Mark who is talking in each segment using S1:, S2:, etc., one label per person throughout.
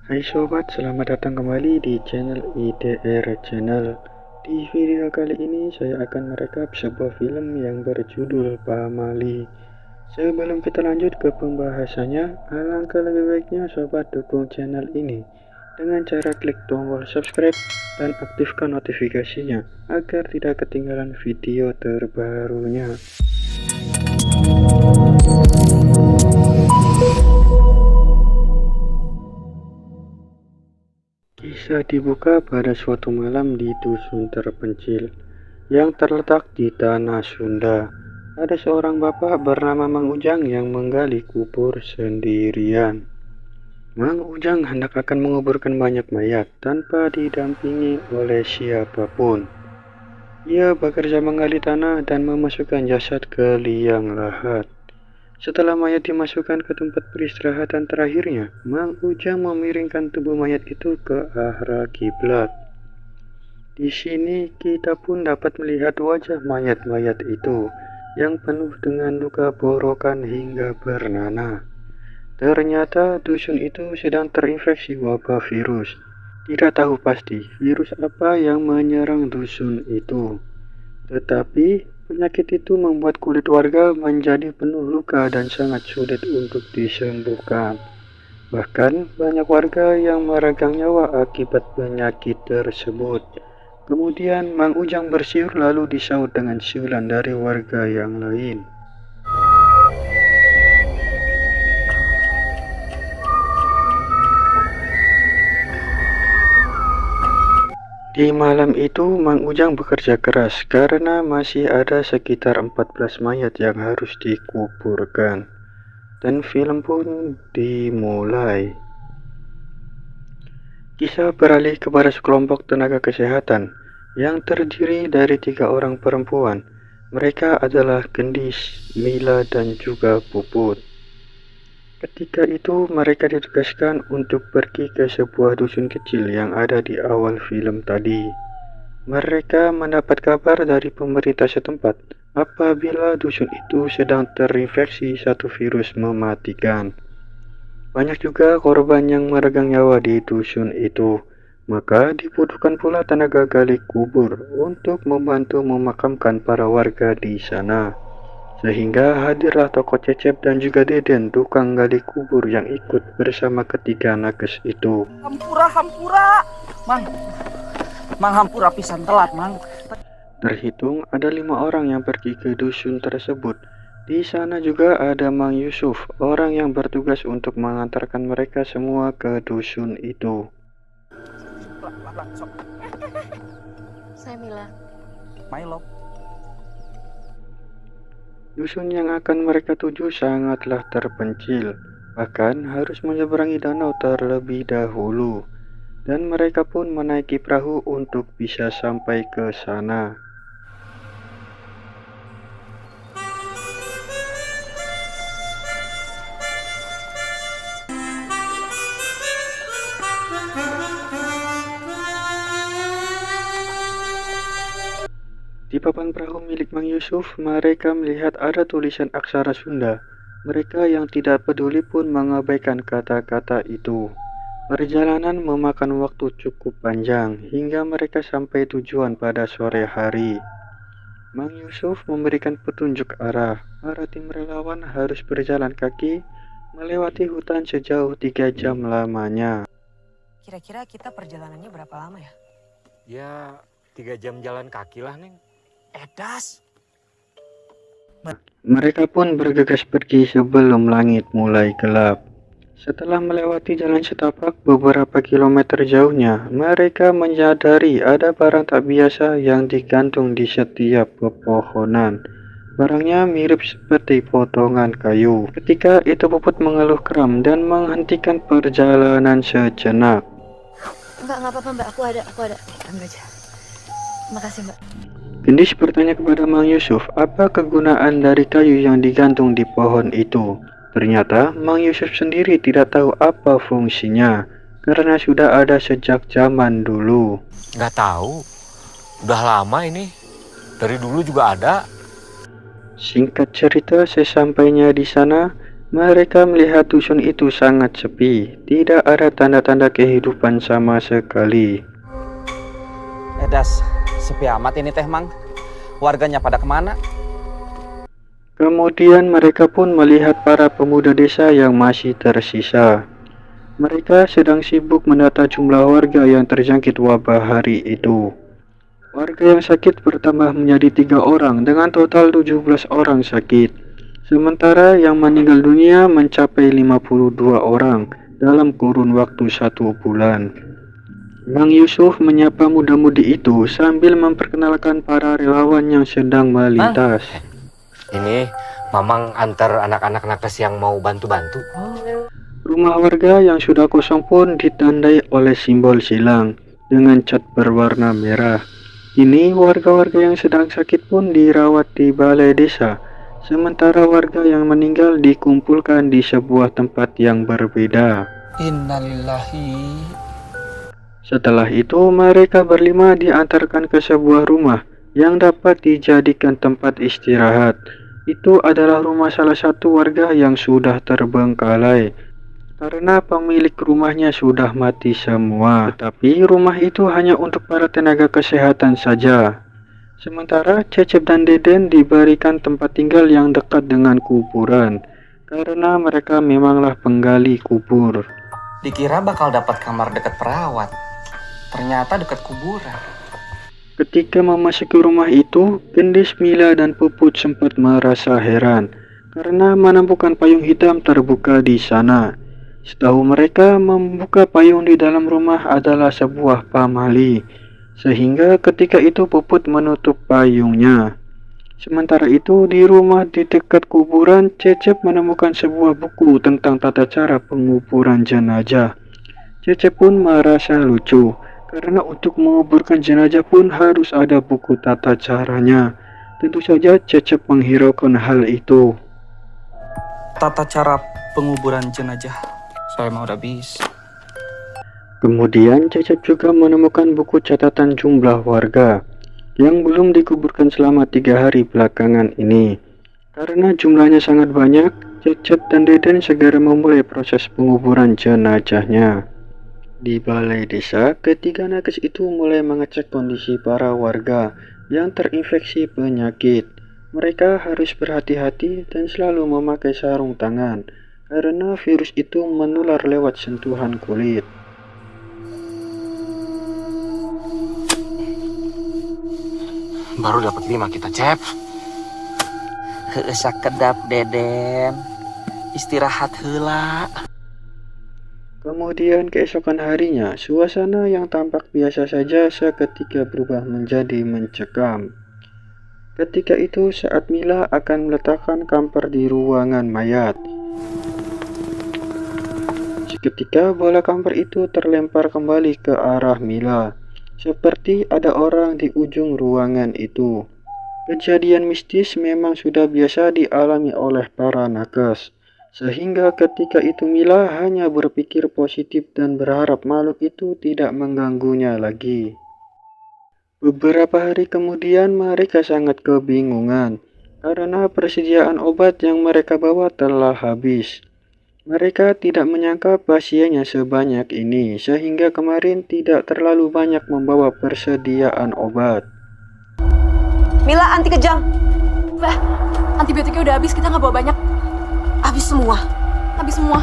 S1: Hai sobat, selamat datang kembali di channel IDR Channel. Di video kali ini saya akan merekap sebuah film yang berjudul Pamali. Sebelum kita lanjut ke pembahasannya, alangkah lebih baiknya sobat dukung channel ini dengan cara klik tombol subscribe dan aktifkan notifikasinya agar tidak ketinggalan video terbarunya. Kisah dibuka pada suatu malam di dusun terpencil yang terletak di tanah Sunda. Ada seorang bapak bernama Mang Ujang yang menggali kubur sendirian. Mang Ujang hendak akan menguburkan banyak mayat tanpa didampingi oleh siapapun. Ia bekerja menggali tanah dan memasukkan jasad ke liang lahat. Setelah mayat dimasukkan ke tempat peristirahatan terakhirnya, Mang Ujang memiringkan tubuh mayat itu ke arah kiblat. Di sini kita pun dapat melihat wajah mayat-mayat itu yang penuh dengan luka borokan hingga bernanah. Ternyata dusun itu sedang terinfeksi wabah virus. Tidak tahu pasti virus apa yang menyerang dusun itu. Tetapi penyakit itu membuat kulit warga menjadi penuh luka dan sangat sulit untuk disembuhkan. Bahkan banyak warga yang meregang nyawa akibat penyakit tersebut. Kemudian Mang Ujang bersiul lalu disaut dengan siulan dari warga yang lain. Di malam itu Mang Ujang bekerja keras karena masih ada sekitar 14 mayat yang harus dikuburkan. Dan film pun dimulai. Kisah beralih kepada sekelompok tenaga kesehatan yang terdiri dari 3 orang perempuan. Mereka adalah Gendis, Mila, dan juga Puput. Ketika itu mereka ditugaskan untuk pergi ke sebuah dusun kecil yang ada di awal film tadi. Mereka mendapat kabar dari pemerintah setempat apabila dusun itu sedang terinfeksi satu virus mematikan. Banyak juga korban yang meregang nyawa di dusun itu. Maka dibutuhkan pula tenaga gali kubur untuk membantu memakamkan para warga di sana. Sehingga hadirlah tokoh Cecep dan juga Deden, tukang gali kubur yang ikut bersama ketiga nakes itu.
S2: Hampura, Mang hampura pisan telat, Mang.
S1: Terhitung ada 5 orang yang pergi ke dusun tersebut. Di sana juga ada Mang Yusuf, orang yang bertugas untuk mengantarkan mereka semua ke dusun itu.
S3: Saya Mila.
S2: Milo.
S1: Dusun yang akan mereka tuju sangatlah terpencil, bahkan harus menyeberangi danau terlebih dahulu. Dan mereka pun menaiki perahu untuk bisa sampai ke sana. Di papan perahu milik Mang Yusuf, mereka melihat ada tulisan aksara Sunda. Mereka yang tidak peduli pun mengabaikan kata-kata itu. Perjalanan memakan waktu cukup panjang hingga mereka sampai tujuan pada sore hari. Mang Yusuf memberikan petunjuk arah. Para tim relawan harus berjalan kaki melewati hutan sejauh 3 jam lamanya.
S3: Kira-kira kita perjalanannya berapa lama ya?
S4: Ya 3 jam jalan kaki lah, Neng.
S2: Edas.
S1: Mereka pun bergegas pergi sebelum langit mulai gelap. Setelah melewati jalan setapak beberapa kilometer jauhnya, mereka menyadari ada barang tak biasa yang digantung di setiap pepohonan. Barangnya mirip seperti potongan kayu. Ketika itu Puput mengeluh kram dan menghentikan perjalanan sejenak.
S3: Enggak apa-apa Mbak, aku ada. Ambil aja. Makasih Mbak.
S1: Gendis bertanya kepada Mang Yusuf apa kegunaan dari kayu yang digantung di pohon itu. Ternyata Mang Yusuf sendiri tidak tahu apa fungsinya karena sudah ada sejak zaman dulu.
S4: Nggak tahu. Udah lama ini. Dari dulu juga ada.
S1: Singkat cerita, sesampainya di sana, Mereka melihat dusun itu sangat sepi, tidak ada tanda-tanda kehidupan sama sekali.
S2: Das, sepi amat ini teh, Mang. Warganya pada kemana?
S1: Kemudian mereka pun melihat para pemuda desa yang masih tersisa. Mereka sedang sibuk mendata jumlah warga yang terjangkit wabah hari itu. Warga yang sakit bertambah menjadi 3 orang dengan total 17 orang sakit. Sementara yang meninggal dunia mencapai 52 orang dalam kurun waktu 1 bulan. Mang Yusuf menyapa muda-mudi itu sambil memperkenalkan para relawan yang sedang melintas.
S4: Ini Mamang antar anak-anak nakes yang mau bantu-bantu.
S1: Rumah warga yang sudah kosong pun ditandai oleh simbol silang dengan cat berwarna merah. Kini warga-warga yang sedang sakit pun dirawat di balai desa. Sementara warga yang meninggal dikumpulkan di sebuah tempat yang berbeda.
S2: Innalillahi.
S1: Setelah itu mereka berlima diantarkan ke sebuah rumah yang dapat dijadikan tempat istirahat. Itu adalah rumah salah satu warga yang sudah terbengkalai karena pemilik rumahnya sudah mati semua. Tapi rumah itu hanya untuk para tenaga kesehatan saja. Sementara Cecep dan Deden diberikan tempat tinggal yang dekat dengan kuburan karena mereka memanglah penggali kubur.
S2: Dikira bakal dapat kamar dekat perawat. Ternyata dekat kuburan.
S1: Ketika memasuki rumah itu, Gendis, Mila, dan Puput sempat merasa heran karena menemukan payung hitam terbuka di sana. Setahu mereka, membuka payung di dalam rumah adalah sebuah pamali. Sehingga ketika itu Puput menutup payungnya. Sementara itu di rumah di dekat kuburan, Cecep menemukan sebuah buku tentang tata cara penguburan jenazah. Cecep pun merasa lucu, karena untuk menguburkan jenazah pun harus ada buku tata caranya. Tentu saja Cecep menghiraukan hal itu.
S2: Tata cara penguburan jenazah. Saya mau udah bisa.
S1: Kemudian Cecep juga menemukan buku catatan jumlah warga yang belum dikuburkan selama 3 hari belakangan ini. Karena jumlahnya sangat banyak, Cecep dan Deden segera memulai proses penguburan jenazahnya. Di balai desa, ketiga nakes itu mulai mengecek kondisi para warga yang terinfeksi penyakit. Mereka harus berhati-hati dan selalu memakai sarung tangan karena virus itu menular lewat sentuhan kulit.
S4: Baru dapat 5 kita, Cep.
S2: Sakedap Deden. Istirahat heula.
S1: Kemudian keesokan harinya, suasana yang tampak biasa saja seketika berubah menjadi mencekam. Ketika itu saat Mila akan meletakkan kamper di ruangan mayat. Seketika bola kamper itu terlempar kembali ke arah Mila. Seperti ada orang di ujung ruangan itu. Kejadian mistis memang sudah biasa dialami oleh para nakes. Sehingga ketika itu Mila hanya berpikir positif dan berharap makhluk itu tidak mengganggunya lagi. Beberapa hari kemudian mereka sangat kebingungan karena persediaan obat yang mereka bawa telah habis. Mereka tidak menyangka pasiennya sebanyak ini, sehingga kemarin tidak terlalu banyak membawa persediaan obat.
S3: Mila, anti kejang. Bah, antibiotiknya udah habis, kita nggak bawa banyak. Habis semua. Habis semua.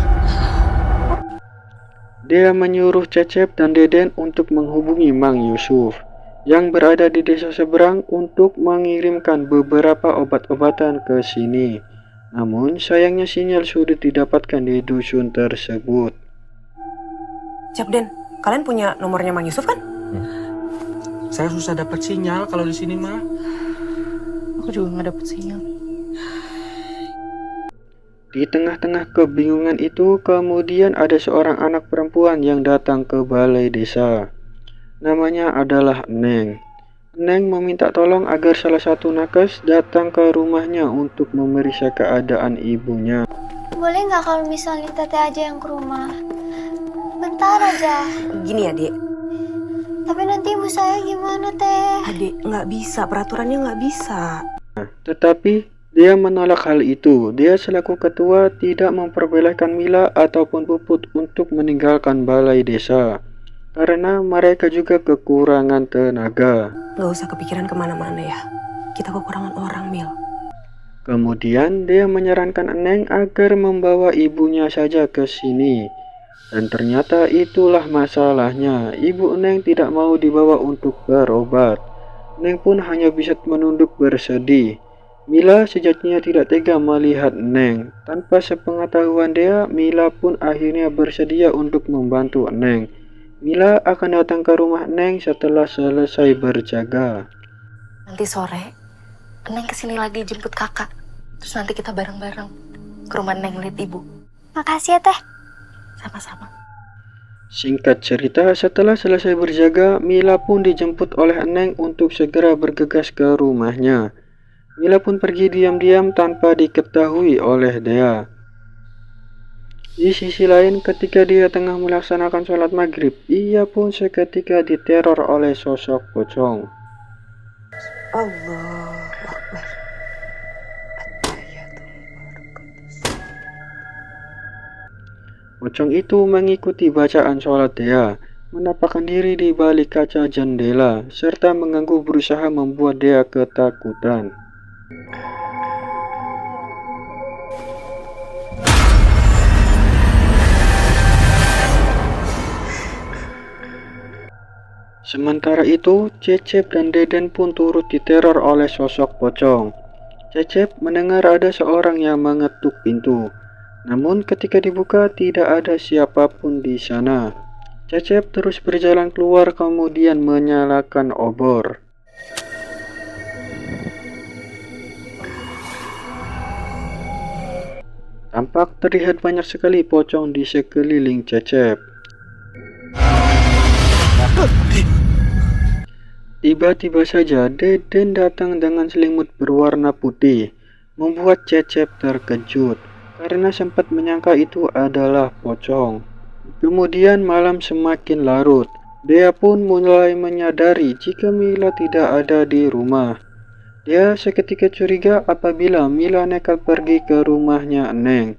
S1: Dia menyuruh Cecep dan Deden untuk menghubungi Mang Yusuf yang berada di desa seberang untuk mengirimkan beberapa obat-obatan ke sini. Namun sayangnya sinyal sudah didapatkan di dusun tersebut.
S5: Cep, Den, kalian punya nomornya Mang Yusuf kan?
S2: Saya susah dapat sinyal kalau di sini mah.
S3: Aku juga nggak dapet sinyal.
S1: Di tengah-tengah kebingungan itu, kemudian ada seorang anak perempuan yang datang ke balai desa. Namanya adalah Neng. Neng meminta tolong agar salah satu nakes datang ke rumahnya untuk memeriksa keadaan ibunya.
S6: Boleh nggak kalau misalnya Teteh aja yang ke rumah? Bentar aja.
S5: Gini ya, Dek.
S6: Tapi nanti ibu saya gimana, Teh?
S5: Adek, nggak bisa. Peraturannya nggak bisa.
S1: Tetapi Dia menolak hal itu. Dia selaku ketua tidak memperbolehkan Mila ataupun Puput untuk meninggalkan balai desa karena mereka juga kekurangan tenaga.
S5: Gak usah kepikiran kemana-mana ya. Kita kekurangan orang, Mil.
S1: Kemudian dia menyarankan Eneng agar membawa ibunya saja ke sini. Dan ternyata itulah masalahnya. Ibu Eneng tidak mau dibawa untuk berobat. Eneng pun hanya bisa menunduk bersedih. Mila sejatinya tidak tega melihat Eneng. Tanpa sepengetahuan dia, Mila pun akhirnya bersedia untuk membantu Eneng. Mila akan datang ke rumah Eneng setelah selesai berjaga.
S3: Nanti sore, Neng kesini lagi jemput kakak. Terus nanti kita bareng-bareng ke rumah Neng lihat ibu.
S6: Makasih ya, Teh.
S3: Sama-sama.
S1: Singkat cerita, setelah selesai berjaga, Mila pun dijemput oleh Eneng untuk segera bergegas ke rumahnya. Mila pun pergi diam-diam tanpa diketahui oleh Dea. Di sisi lain, ketika dia tengah melaksanakan sholat maghrib, ia pun seketika diteror oleh sosok pocong.
S5: Allah Akbar.
S1: Pocong itu mengikuti bacaan sholat Dea, menampakkan diri di balik kaca jendela, serta mengganggu berusaha membuat Dea ketakutan. Sementara itu, Cecep dan Deden pun turut diteror oleh sosok pocong. Cecep mendengar ada seorang yang mengetuk pintu. Namun ketika dibuka tidak ada siapapun di sana. Cecep terus berjalan keluar kemudian menyalakan obor. Tampak terlihat banyak sekali pocong di sekeliling Cecep. Tiba-tiba saja Deden datang dengan selimut berwarna putih, membuat Cecep terkejut karena sempat menyangka itu adalah pocong. Kemudian malam semakin larut. Dia pun mulai menyadari jika Mila tidak ada di rumah. Dia seketika curiga apabila Mila nekat pergi ke rumahnya Eneng.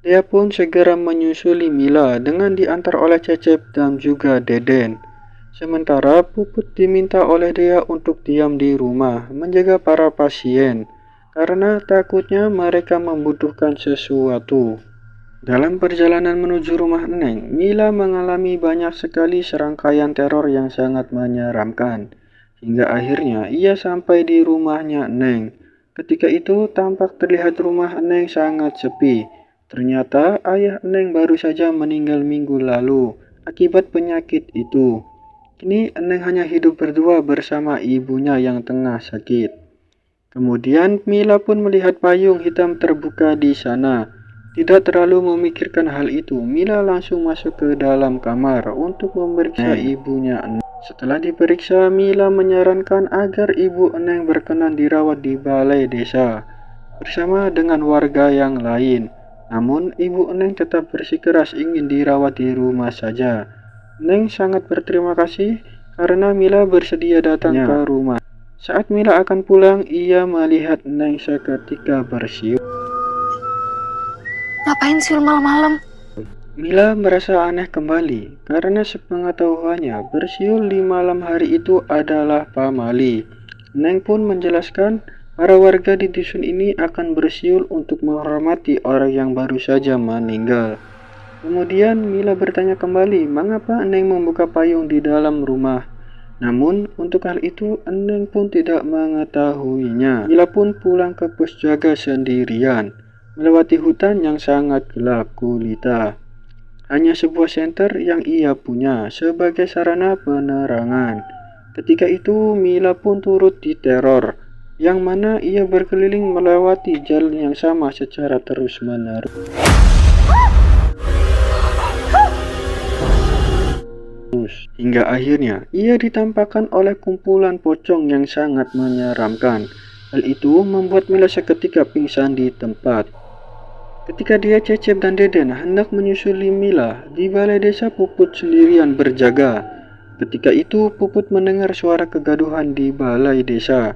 S1: Dia pun segera menyusuli Mila dengan diantar oleh Cecep dan juga Deden. Sementara Puput diminta oleh dia untuk diam di rumah menjaga para pasien karena takutnya mereka membutuhkan sesuatu. Dalam perjalanan menuju rumah Eneng, Mila mengalami banyak sekali serangkaian teror yang sangat menyeramkan. Hingga akhirnya ia sampai di rumahnya Eneng. Ketika itu tampak terlihat rumah Eneng sangat sepi. Ternyata ayah Eneng baru saja meninggal minggu lalu akibat penyakit itu. Kini Eneng hanya hidup berdua bersama ibunya yang tengah sakit. Kemudian Mila pun melihat payung hitam terbuka di sana. Tidak terlalu memikirkan hal itu, Mila langsung masuk ke dalam kamar untuk memeriksa ibunya Eneng. Setelah diperiksa, Mila menyarankan agar ibu Eneng berkenan dirawat di balai desa bersama dengan warga yang lain. Namun ibu Eneng tetap bersikeras ingin dirawat di rumah saja. Eneng sangat berterima kasih karena Mila bersedia datang ke rumah. Saat Mila akan pulang, ia melihat Eneng seketika bersiul.
S3: Ngapain siul malam-malam?
S1: Mila merasa aneh kembali karena sepengetahuannya bersiul di malam hari itu adalah pamali. Eneng pun menjelaskan para warga di dusun ini akan bersiul untuk menghormati orang yang baru saja meninggal. Kemudian Mila bertanya kembali mengapa Eneng membuka payung di dalam rumah. Namun untuk hal itu Eneng pun tidak mengetahuinya. Mila pun pulang ke pos jaga sendirian, melewati hutan yang sangat gelap gulita. Hanya sebuah senter yang ia punya sebagai sarana penerangan. Ketika itu Mila pun turut diteror, yang mana ia berkeliling melewati jalan yang sama secara terus-menerus. Hingga akhirnya ia ditampakkan oleh kumpulan pocong yang sangat menyeramkan. Hal itu membuat Mila seketika pingsan di tempat. Ketika dia, Cecep dan Deden hendak menyusuli Mila, di balai desa Puput sendirian berjaga. Ketika itu Puput mendengar suara kegaduhan di balai desa.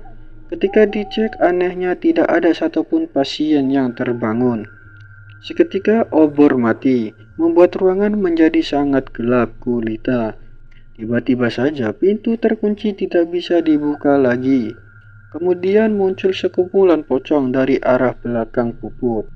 S1: Ketika dicek, anehnya tidak ada satupun pasien yang terbangun. Seketika obor mati, membuat ruangan menjadi sangat gelap gulita. Tiba-tiba saja pintu terkunci tidak bisa dibuka lagi. Kemudian muncul sekumpulan pocong dari arah belakang Puput.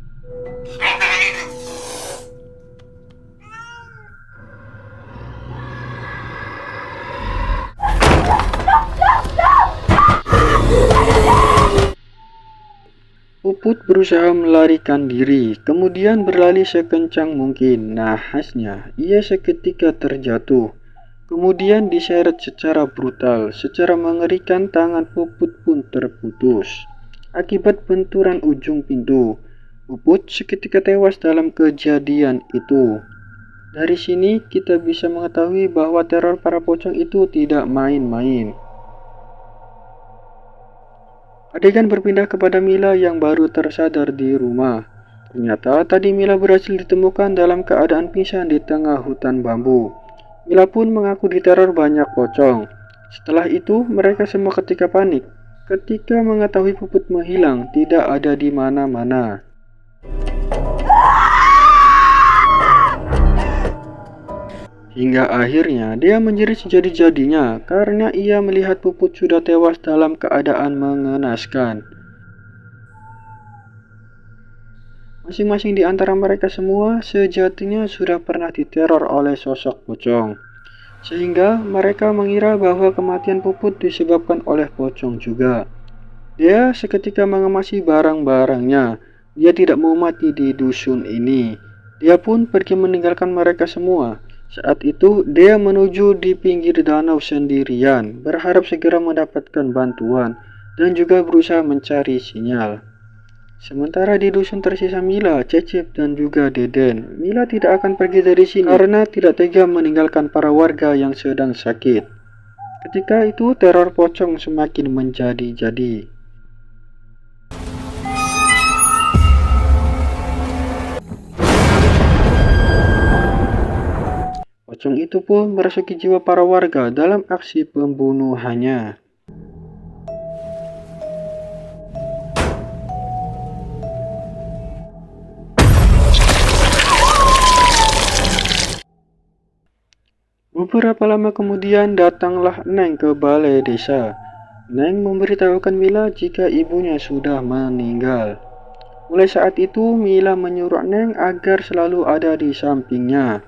S1: Puput berusaha melarikan diri, kemudian berlari sekencang mungkin. Nahasnya, ia seketika terjatuh. Kemudian diseret secara brutal, secara mengerikan tangan Puput pun terputus. Akibat benturan ujung pintu, Puput seketika tewas dalam kejadian itu. Dari sini kita bisa mengetahui bahwa teror para pocong itu tidak main-main. Adegan berpindah kepada Mila yang baru tersadar di rumah. Ternyata tadi Mila berhasil ditemukan dalam keadaan pingsan di tengah hutan bambu. Mila pun mengaku diteror banyak pocong. Setelah itu mereka semua ketika panik ketika mengetahui Puput menghilang, tidak ada di mana-mana. Hingga akhirnya dia menjerit sejadi-jadinya karena ia melihat Puput sudah tewas dalam keadaan mengenaskan. Masing-masing di antara mereka semua sejatinya sudah pernah diteror oleh sosok pocong, sehingga mereka mengira bahwa kematian Puput disebabkan oleh pocong juga. Dia seketika mengemasi barang-barangnya. Dia tidak mau mati di dusun ini. Dia pun pergi meninggalkan mereka semua. Saat itu dia menuju di pinggir danau sendirian, berharap segera mendapatkan bantuan dan juga berusaha mencari sinyal. Sementara di dusun tersisa Mila, Cecep dan juga Deden. Mila tidak akan pergi dari sini karena tidak tega meninggalkan para warga yang sedang sakit. Ketika itu teror pocong semakin menjadi-jadi. Pocong itu pun merasuki jiwa para warga dalam aksi pembunuhannya. Beberapa lama kemudian datanglah Neng ke balai desa. Neng memberitahukan Mila jika ibunya sudah meninggal. Mulai saat itu Mila menyuruh Neng agar selalu ada di sampingnya.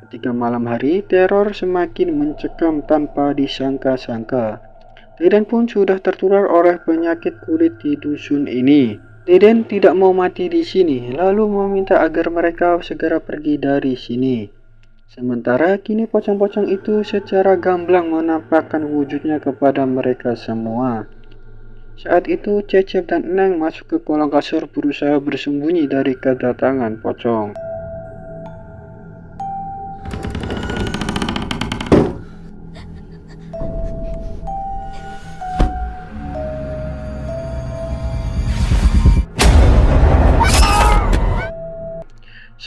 S1: Ketika malam hari, teror semakin mencekam tanpa disangka-sangka. Deden pun sudah tertular oleh penyakit kulit di dusun ini. Deden tidak mau mati di sini, lalu meminta agar mereka segera pergi dari sini. Sementara kini pocong-pocong itu secara gamblang menampakkan wujudnya kepada mereka semua. Saat itu Cecep dan Neng masuk ke kolong kasur berusaha bersembunyi dari kedatangan pocong.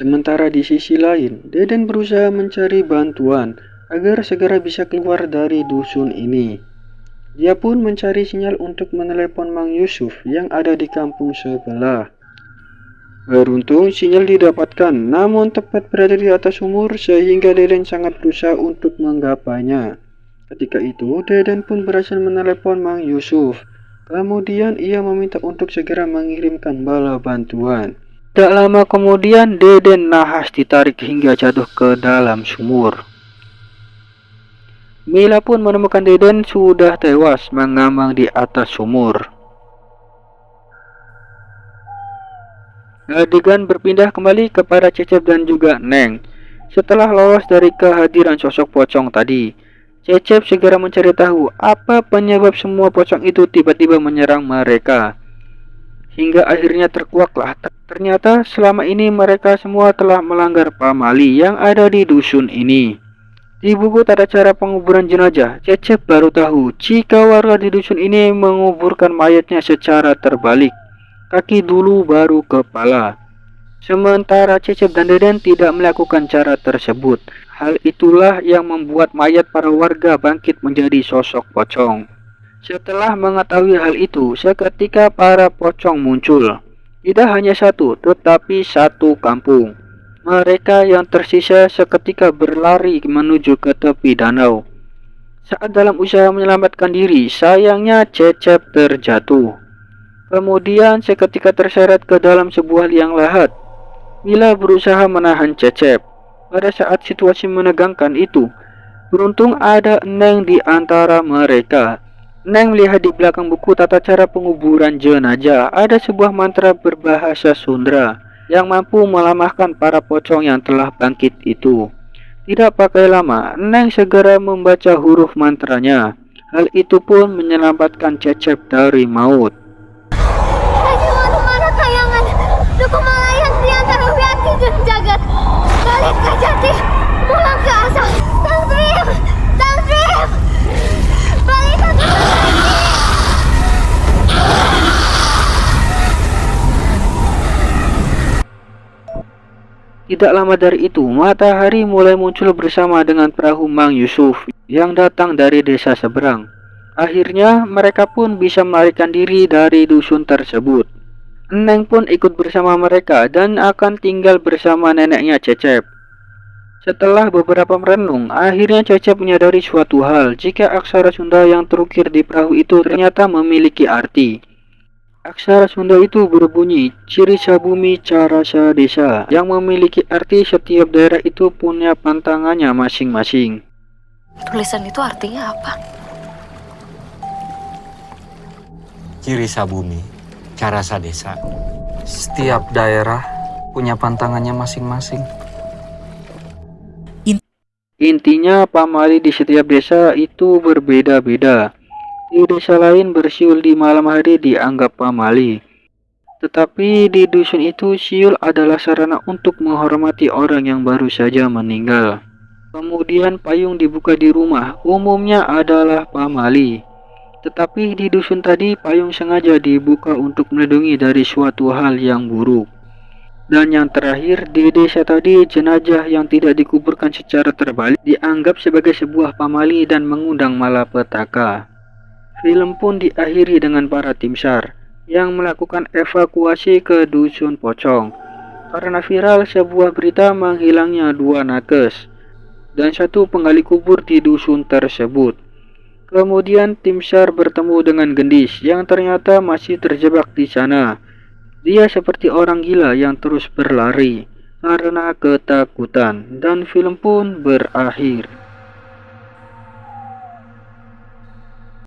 S1: Sementara di sisi lain, Deden berusaha mencari bantuan agar segera bisa keluar dari dusun ini. Dia pun mencari sinyal untuk menelepon Mang Yusuf yang ada di kampung sebelah. Beruntung sinyal didapatkan, namun tepat berada di atas sumur sehingga Deden sangat berusaha untuk menggapainya. Ketika itu, Deden pun berhasil menelepon Mang Yusuf. Kemudian ia meminta untuk segera mengirimkan bala bantuan. Tak lama kemudian Deden nahas ditarik hingga jatuh ke dalam sumur. Mila pun menemukan Deden sudah tewas mengambang di atas sumur. Adegan berpindah kembali kepada Cecep dan juga Neng. Setelah lolos dari kehadiran sosok pocong tadi, Cecep segera mencari tahu apa penyebab semua pocong itu tiba-tiba menyerang mereka. Hingga akhirnya terkuaklah, ternyata selama ini mereka semua telah melanggar pamali yang ada di dusun ini. Di buku tata cara penguburan jenazah, Cecep baru tahu jika warga di dusun ini menguburkan mayatnya secara terbalik, kaki dulu baru kepala. Sementara Cecep dan Deden tidak melakukan cara tersebut. Hal itulah yang membuat mayat para warga bangkit menjadi sosok pocong. Setelah mengetahui hal itu, seketika para pocong muncul. Tidak hanya satu, tetapi satu kampung. Mereka yang tersisa seketika berlari menuju ke tepi danau. Saat dalam usaha menyelamatkan diri, sayangnya Cecep terjatuh. Kemudian seketika terseret ke dalam sebuah liang lahat. Mila berusaha menahan Cecep. Pada saat situasi menegangkan itu, beruntung ada Neng di antara mereka. Neng melihat di belakang buku tata cara penguburan jenazah ada sebuah mantra berbahasa Sunda yang mampu melemahkan para pocong yang telah bangkit itu. Tidak pakai lama, Neng segera membaca huruf mantranya. Hal itu pun menyelamatkan Cecep dari maut.
S6: Mana kayangan, dukung malayan di antara wiati dan jagat. Balik ke jati, pulang ke asal. Tantrim, tantrim, balik ke jati.
S1: Tidak lama dari itu, matahari mulai muncul bersama dengan perahu Mang Yusuf yang datang dari desa seberang. Akhirnya mereka pun bisa melarikan diri dari dusun tersebut. Neng pun ikut bersama mereka dan akan tinggal bersama neneknya Cecep. Setelah beberapa merenung, akhirnya Cecep menyadari suatu hal, jika aksara Sunda yang terukir di perahu itu ternyata memiliki arti. Aksara Sunda itu berbunyi Cirisa Bumi Carasa Desa, yang memiliki arti setiap daerah itu punya pantangannya masing-masing.
S3: Tulisan itu artinya apa?
S4: Cirisa Bumi, Carasa Desa.
S2: Setiap daerah punya pantangannya masing-masing.
S1: Intinya pamali di setiap desa itu berbeda-beda. Di desa lain bersiul di malam hari dianggap pamali. Tetapi di dusun itu siul adalah sarana untuk menghormati orang yang baru saja meninggal. Kemudian payung dibuka di rumah, umumnya adalah pamali. Tetapi di dusun tadi payung sengaja dibuka untuk melindungi dari suatu hal yang buruk. Dan yang terakhir, di desa tadi jenazah yang tidak dikuburkan secara terbalik dianggap sebagai sebuah pamali dan mengundang malapetaka. Film pun diakhiri dengan para tim SAR yang melakukan evakuasi ke dusun pocong karena viral sebuah berita menghilangnya 2 nakes dan 1 penggali kubur di dusun tersebut. Kemudian tim SAR bertemu dengan Gendis yang ternyata masih terjebak di sana. Dia seperti orang gila yang terus berlari karena ketakutan dan film pun berakhir.